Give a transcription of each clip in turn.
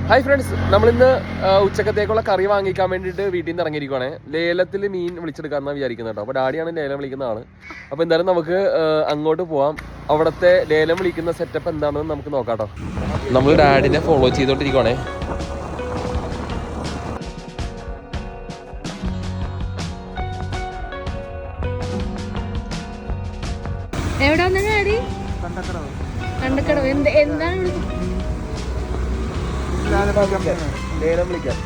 Hi friends, നമ്മളിന്ന് ഉച്ചക്കത്തേക്കുള്ള കറി വാങ്ങിക്കാൻ വേണ്ടിയിട്ട് വീട്ടിൽ നിന്ന് ഇറങ്ങിയിരിക്കുവാണ്. ലേലത്തിൽ മീൻ വിളിച്ചെടുക്കാമെന്നാണ് വിചാരിക്കുന്നത് കേട്ടോ. അപ്പോൾ ഡാഡിയാണ് ലേലം വിളിക്കുന്ന ആള്. അപ്പോൾ എന്തായാലും നമുക്ക് അങ്ങോട്ട് പോവാം. അവിടുത്തെ ലേലം വിളിക്കുന്ന സെറ്റപ്പ് എന്താണെന്ന് നമുക്ക് നോക്കാം കേട്ടോ. നമ്മൾ ഡാഡിനെ ഫോളോ ചെയ്തോണ്ടിരിക്കുവാണേ. കണ്ടക്കടവ് എന്താണ് ലേലം വിളിക്കാം.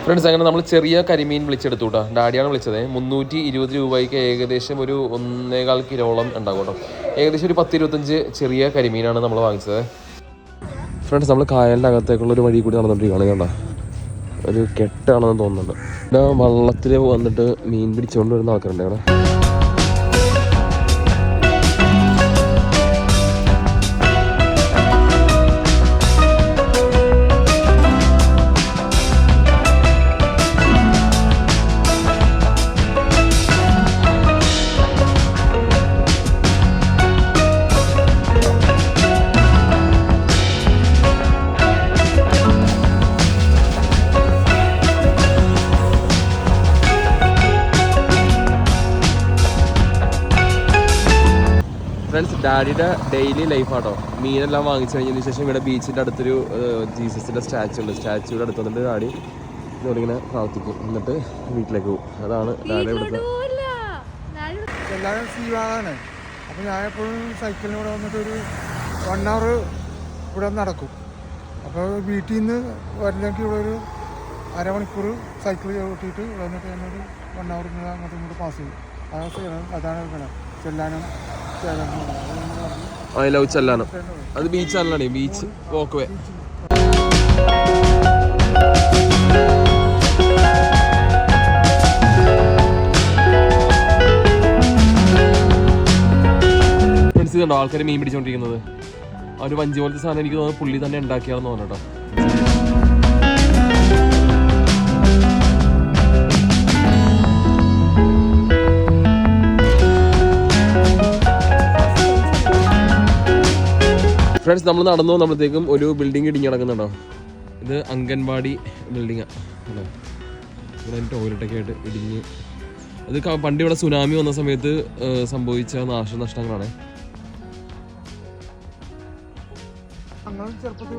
ഫ്രണ്ട്സ്, അങ്ങനെ നമ്മൾ ചെറിയ കരിമീൻ വിളിച്ചെടുത്തു കേട്ടോ. ഡാഡിയാണ് വിളിച്ചത്. 320 രൂപയ്ക്ക് ഏകദേശം ഒരു 1.25 കിലോളം ഉണ്ടാകും കേട്ടോ. ഏകദേശം ഒരു 10-25 ചെറിയ കരിമീനാണ് നമ്മൾ വാങ്ങിച്ചത്. ഫ്രണ്ട്സ്, നമ്മൾ കായലിൻ്റെ അകത്തേക്കുള്ള ഒരു വഴി കൂടി നടന്നുകൊണ്ടിരിക്കുകയാണ്. കണ്ടോ, ഒരു കെട്ടാണെന്ന് തോന്നുന്നുണ്ട്. ഇവിടെ വള്ളത്തിൽ വന്നിട്ട് മീൻ പിടിച്ചുകൊണ്ട് വരുന്ന ആൾക്കാരുണ്ട് അവിടെ. ഫ്രണ്ട്സ്, ഡാഡിയുടെ ഡെയിലി ലൈഫാട്ടോ. മീനെല്ലാം വാങ്ങിച്ചു കഴിഞ്ഞതിന് ശേഷം ഇവിടെ ബീച്ചിൻ്റെ അടുത്തൊരു ജീസസിൻ്റെ സ്റ്റാച്ചു ഉണ്ട്. സ്റ്റാച്ചുയുടെ അടുത്ത് വന്നിട്ട് ഡാഡി ഇങ്ങനെ പ്രാർത്ഥിക്കും, എന്നിട്ട് വീട്ടിലേക്ക് പോകും. അതാണ് ഡാഡി ഇവിടുത്തെ. എല്ലാവരും സീവാണ്. അപ്പോൾ ഞാൻ എപ്പോഴും സൈക്കിളിന് ഇവിടെ വന്നിട്ട് ഒരു 1 hour ഇവിടെ നടക്കും. അപ്പോൾ വീട്ടിൽ നിന്ന് വരുന്നെങ്കിൽ ഇവിടെ ഒരു അരമണിക്കൂർ സൈക്കിൾ ഓട്ടിയിട്ട് ഇവിടെ വന്നിട്ട് ഞാനൊരു 1 hour അങ്ങോട്ടും ഇങ്ങോട്ട് പാസ് ചെയ്യും. അതാണ് ചെല്ലാനും ഐ ലവ് ചെല്ലാനം. അത് ബീച്ച് അല്ലാണേ, ബീച്ച് വോക്ക് വേ. ഫ്രണ്ട്സ്, ഇതുണ്ടോ ആൾക്കാർ മീൻ പിടിച്ചോണ്ടിരിക്കുന്നത്. ആ ഒരു വഞ്ചി പോലത്തെ സാധനം എനിക്ക് തോന്നുന്നു പുള്ളി തന്നെ ഉണ്ടാക്കിയാണെന്ന് തോന്നുന്നു കേട്ടോ. ഫ്രണ്ട്സ്, നമ്മൾ നടന്നു വന്നപ്പോഴത്തേക്കും ഒരു ബിൽഡിംഗ് ഇടിഞ്ഞ് കിടക്കുന്നുണ്ടോ. ഇത് അംഗൻവാടി ബിൽഡിങ്ങാണ്. ഇവിടെ ടോയ്ലറ്റൊക്കെ ആയിട്ട് ഇടിഞ്ഞ്. അത് പണ്ട് ഇവിടെ സുനാമി വന്ന സമയത്ത് സംഭവിച്ച നാശനഷ്ടങ്ങളാണ്. ചെറുപ്പത്തിൽ